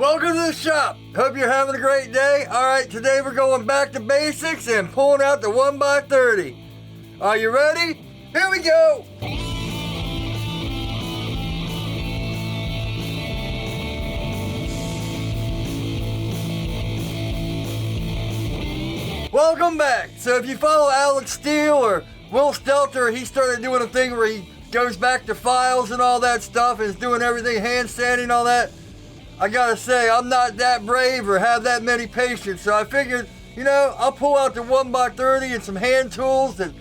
Welcome to the shop. Hope you're having a great day. Alright, today we're going back to basics and pulling out the 1x30. Are you ready? Here we go! Welcome back. So if you follow Alex Steele or Will Stelter, he started doing a thing where he goes back to files and all that stuff and is doing everything handstanding and all that. I gotta say, I'm not that brave or have that many patience, so I figured, I'll pull out the 1x30 and some hand tools and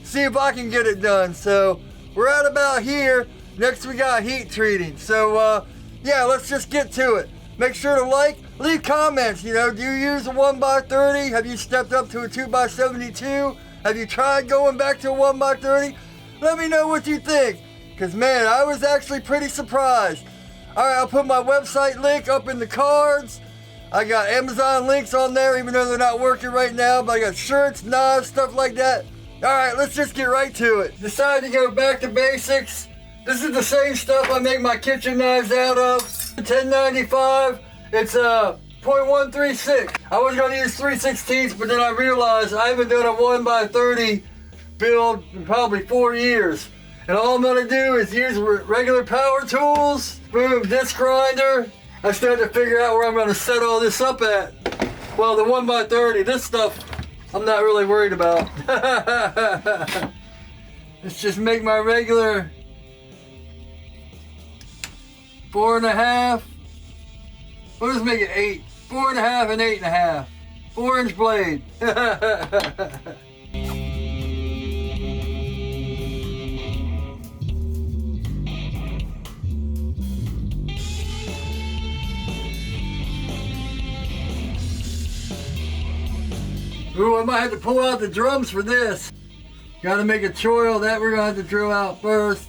see if I can get it done. So we're at about here. Next we got heat treating. So yeah, let's just get to it. Make sure to leave comments. Do you use a 1x30? Have you stepped up to a 2x72? Have you tried going back to a 1x30? Let me know what you think, because man, I was actually pretty surprised. Alright, I'll put my website link up in the cards. I got Amazon links on there, even though they're not working right now, but I got shirts, knives, stuff like that. Alright, let's just get right to it. Decided to go back to basics. This is the same stuff I make my kitchen knives out of. 1095. It's .136. I was going to use 3/16, but then I realized I haven't done a 1x30 build in probably 4 years. And all I'm going to do is use regular power tools, boom, disc grinder. I still have to figure out where I'm going to set all this up at. Well, the 1x30, this stuff, I'm not really worried about. Let's just make my regular 4.5. We'll just make it 8. 4.5 and 8.5. 4-inch blade. Ooh, I might have to pull out the drums for this. Gotta make a choil that we're gonna have to drill out first.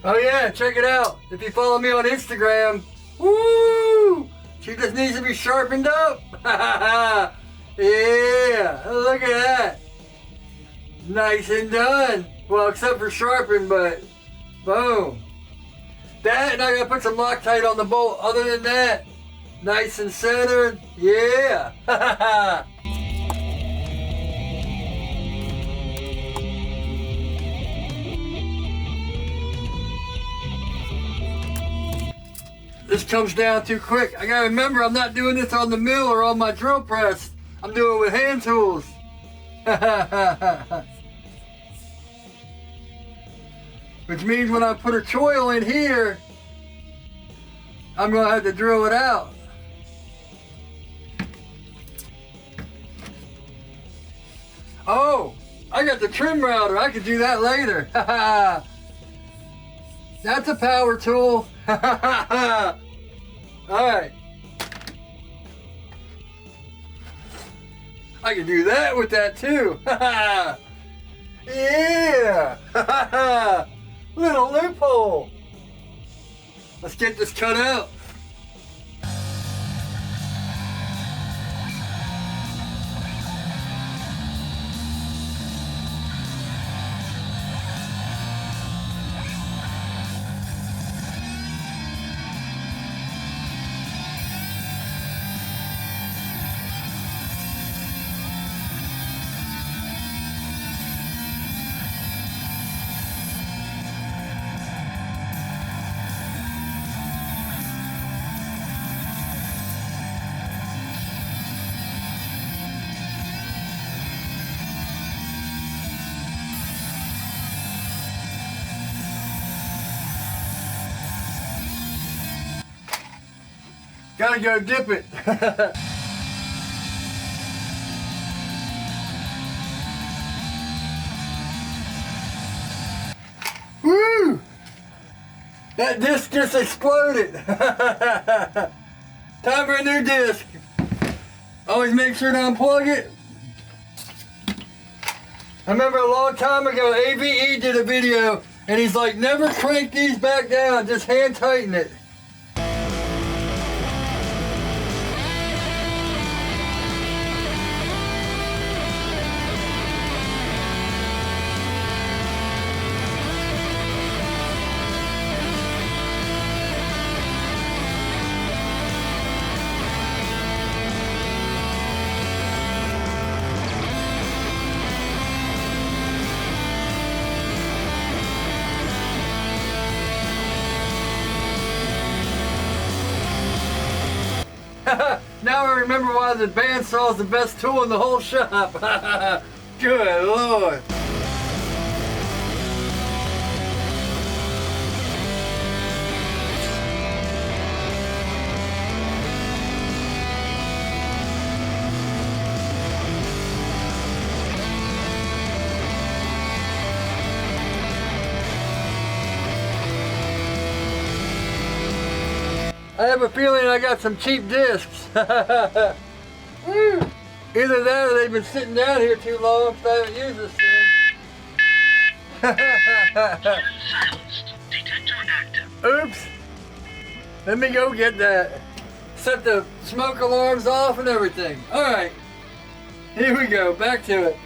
Oh yeah, check it out. If you follow me on Instagram, woo! She just needs to be sharpened up. Yeah, look at that. Nice and done. Well, except for sharpen, but boom. That, and I gotta put some Loctite on the bolt. Other than that, nice and centered. Yeah. This comes down too quick. I gotta remember, I'm not doing this on the mill or on my drill press. I'm doing it with hand tools. Which means when I put a choil in here, I'm gonna have to drill it out. Oh, I got the trim router. I could do that later. That's a power tool. Alright. I can do that with that too. Yeah. Little loophole. Let's get this cut out. Gotta go dip it. Woo! That disc just exploded. Time for a new disc. Always make sure to unplug it. I remember a long time ago, AVE did a video, and he's like, never crank these back down, just hand tighten it. Now I remember why the bandsaw is the best tool in the whole shop. Good Lord. I have a feeling I got some cheap discs. Either that or they've been sitting down here too long because I haven't used this thing. Oops. Let me go get that. Set the smoke alarms off and everything. Alright. Here we go. Back to it.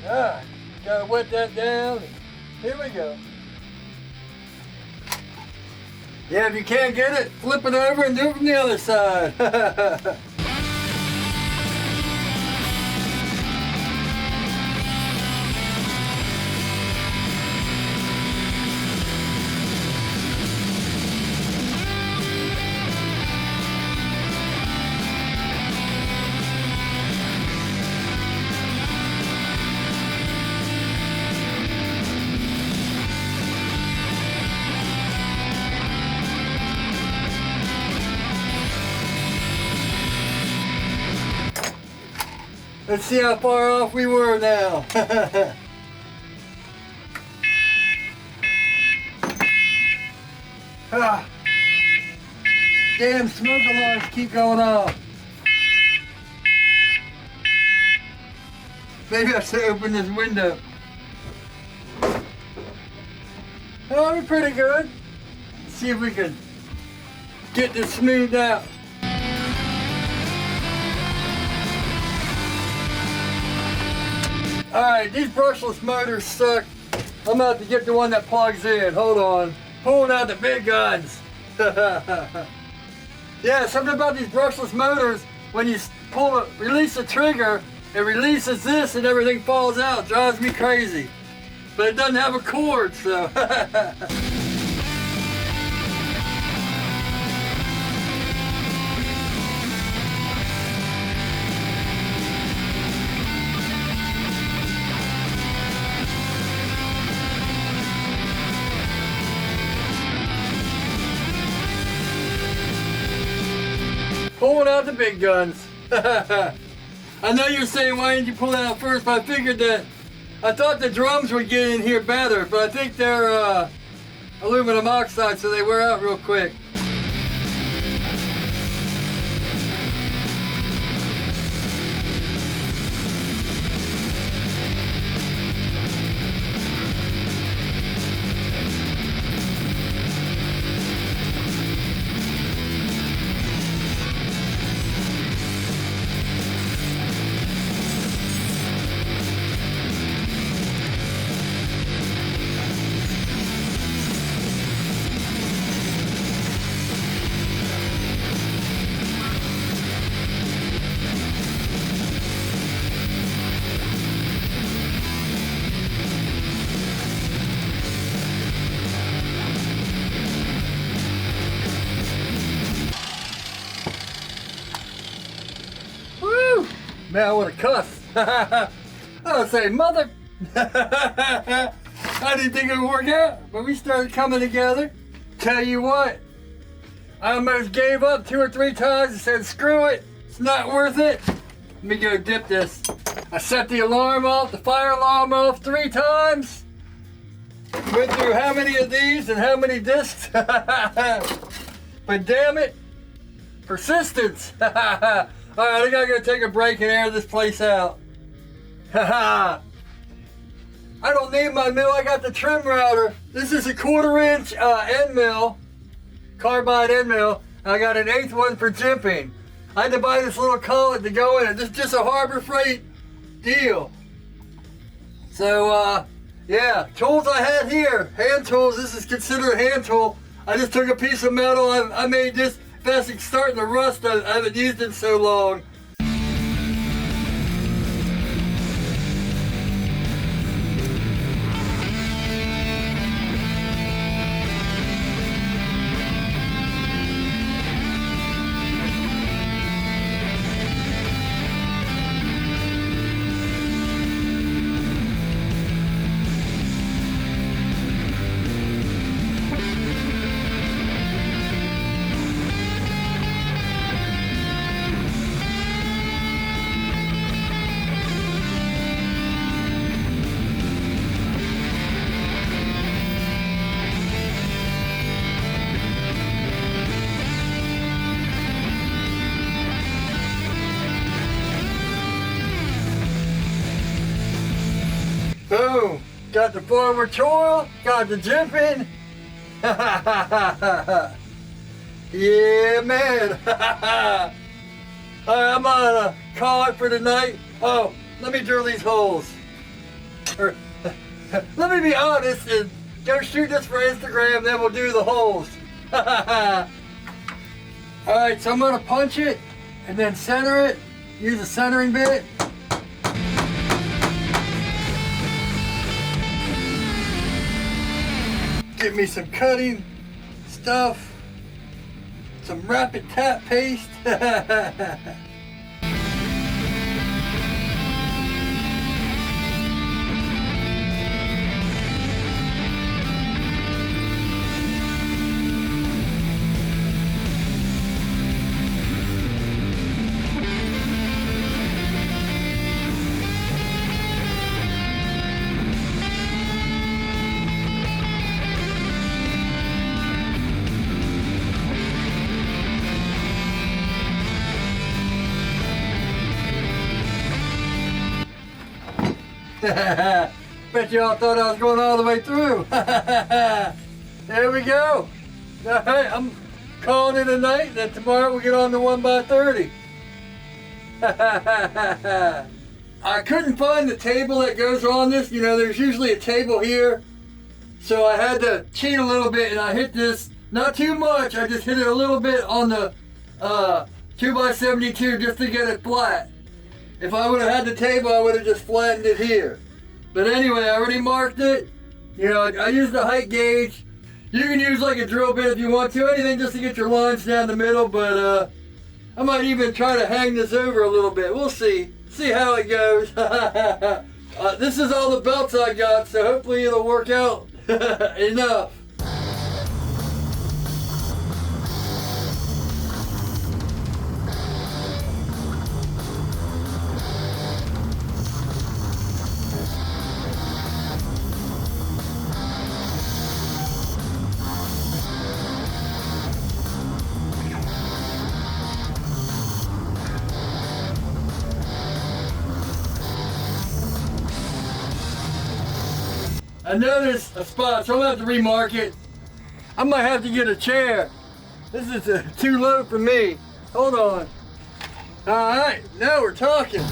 Alright, gotta wet that down. Here we go. Yeah, if you can't get it, flip it over and do it from the other side. Let's see how far off we were now. Ah. Damn smoke alarms keep going off. Maybe I should open this window. Oh, we're pretty good. Let's see if we can get this smoothed out. Alright, these brushless motors suck. I'm about to get the one that plugs in. Hold on. Pulling out the big guns. Yeah, something about these brushless motors, when you release the trigger, it releases this and everything falls out. Drives me crazy. But it doesn't have a cord, so. Pulling out the big guns. I know you're saying, why didn't you pull that out first? But I figured that, I thought the drums would get in here better, but I think they're aluminum oxide, so they wear out real quick. Man, I would have cussed. I would say, mother. I didn't think it would work out, but we started coming together. Tell you what, I almost gave up 2 or 3 times and said, screw it, it's not worth it. Let me go dip this. I set the alarm off, the fire alarm off 3 times. Went through how many of these and how many discs. But damn it, persistence. All right, I think I'm gonna take a break and air this place out. I don't need my mill, I got the trim router. This is a 1/4 inch end mill, carbide end mill. I got an 1/8 one for jimping. I had to buy this little collet to go in it. This is just a Harbor Freight deal. So, yeah, tools I had here, hand tools. This is considered a hand tool. I just took a piece of metal. I made this. It's starting to rust. I haven't used it so long. Boom! Got the forward twirl, got the jimping. Yeah, man. Alright, I'm gonna call it for tonight. Oh, let me drill these holes. Or, let me be honest and go shoot this for Instagram, then we'll do the holes. Alright, so I'm gonna punch it and then center it. Use a centering bit. Get me some cutting stuff, some rapid tap paste. Bet y'all thought I was going all the way through. There we go. Alright, I'm calling it a night, then tomorrow we'll get on the 1x30. I couldn't find the table that goes on this. You know, there's usually a table here. So I had to cheat a little bit and I hit this, not too much, I just hit it a little bit on the 2x72 just to get it flat. If I would have had the table, I would have just flattened it here. But anyway, I already marked it. You know, I used the height gauge. You can use like a drill bit if you want to, anything just to get your lines down the middle, but I might even try to hang this over a little bit. We'll see how it goes. This is all the belts I got, so hopefully it'll work out enough. I noticed a spot, so I'm gonna have to remark it. I might have to get a chair. This is too low for me. Hold on. All right, now we're talking.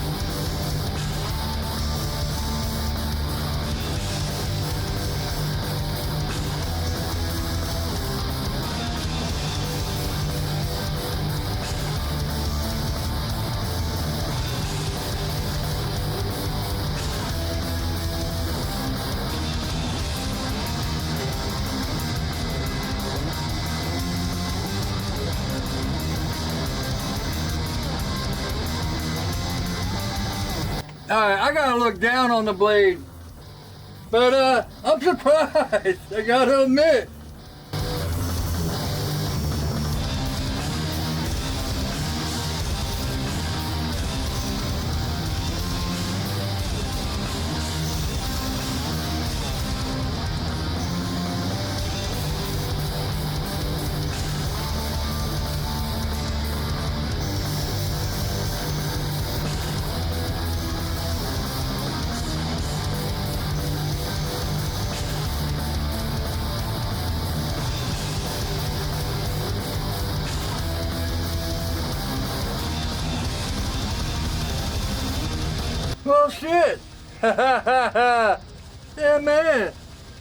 Alright, I gotta look down on the blade. But I'm surprised, I gotta admit. shit. Yeah, man.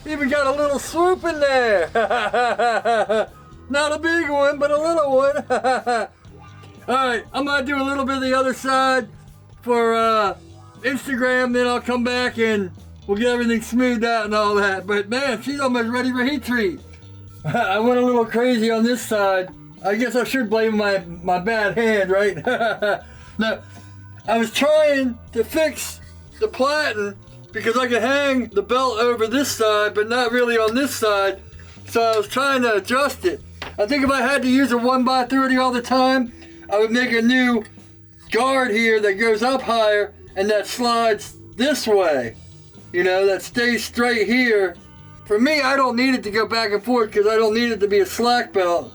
Even got a little swoop in there. Not a big one, but a little one. Alright, I'm going to do a little bit of the other side for Instagram, then I'll come back and we'll get everything smoothed out and all that. But man, she's almost ready for heat treat. I went a little crazy on this side. I guess I should blame my bad hand, right? No, I was trying to fix the platen because I could hang the belt over this side, but not really on this side. So I was trying to adjust it. I think if I had to use a 1x30 all the time, I would make a new guard here that goes up higher and that slides this way. You know, that stays straight here. For me, I don't need it to go back and forth because I don't need it to be a slack belt.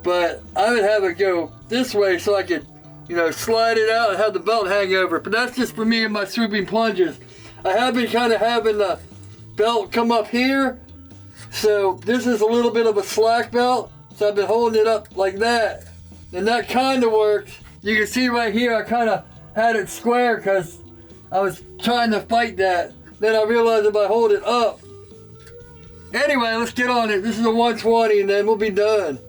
But I would have it go this way so I could, you know, slide it out and have the belt hang over. But that's just for me and my swooping plunges. I have been kind of having the belt come up here. So this is a little bit of a slack belt. So I've been holding it up like that. And that kind of works. You can see right here, I kind of had it square because I was trying to fight that. Then I realized if I hold it up. Anyway, let's get on it. This is a 120 and then we'll be done.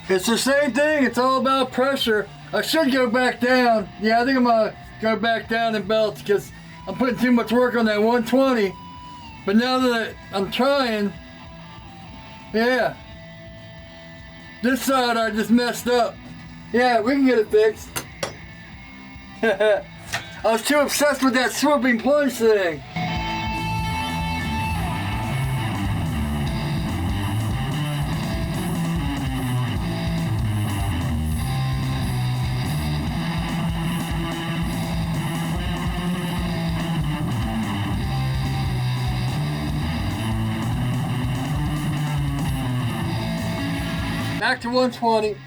It's the same thing, it's all about pressure. I should go back down. Yeah, I think I'm gonna go back down in belts because I'm putting too much work on that 120. But now that I'm trying, yeah. This side I just messed up. Yeah, we can get it fixed. I was too obsessed with that swooping plunge thing. Back to 120.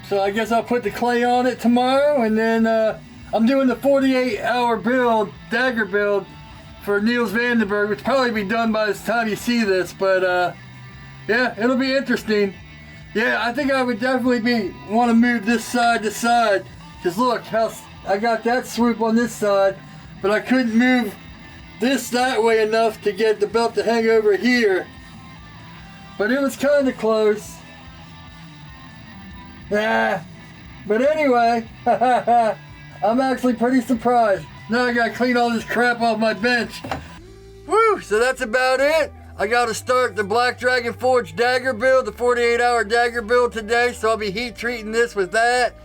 So I guess I'll put the clay on it tomorrow, and then I'm doing the 48-hour build, dagger build, for Niels Vandenberg, which will probably be done by the time you see this, but yeah, it'll be interesting. Yeah, I think I would definitely want to move this side to side, because look, how I got that swoop on this side, but I couldn't move this that way enough to get the belt to hang over here. But it was kind of close. Yeah, but anyway, I'm actually pretty surprised. Now I gotta clean all this crap off my bench. Woo, so that's about it. I gotta start the Black Dragon Forge dagger build, the 48-hour dagger build today, so I'll be heat treating this with that.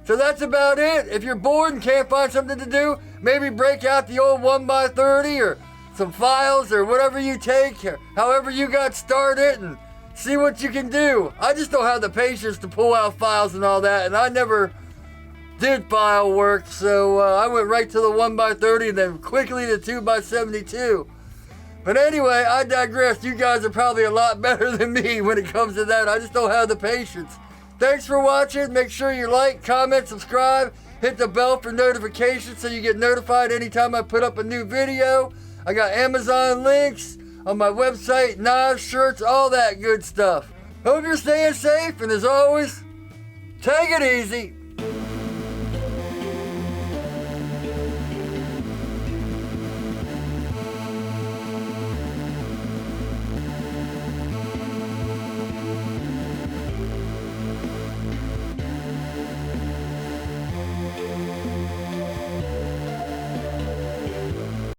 So that's about it. If you're bored and can't find something to do, maybe break out the old 1x30 or some files or whatever you take, or however you got started, and see what you can do. I just don't have the patience to pull out files and all that, and I never did file work, so I went right to the 1x30 and then quickly to 2x72. But anyway, I digress. You guys are probably a lot better than me when it comes to that. I just don't have the patience. Thanks for watching. Make sure you like, comment, subscribe, hit the bell for notifications so you get notified anytime I put up a new video. I got Amazon links on my website, knives, shirts, all that good stuff. Hope you're staying safe, and as always, take it easy.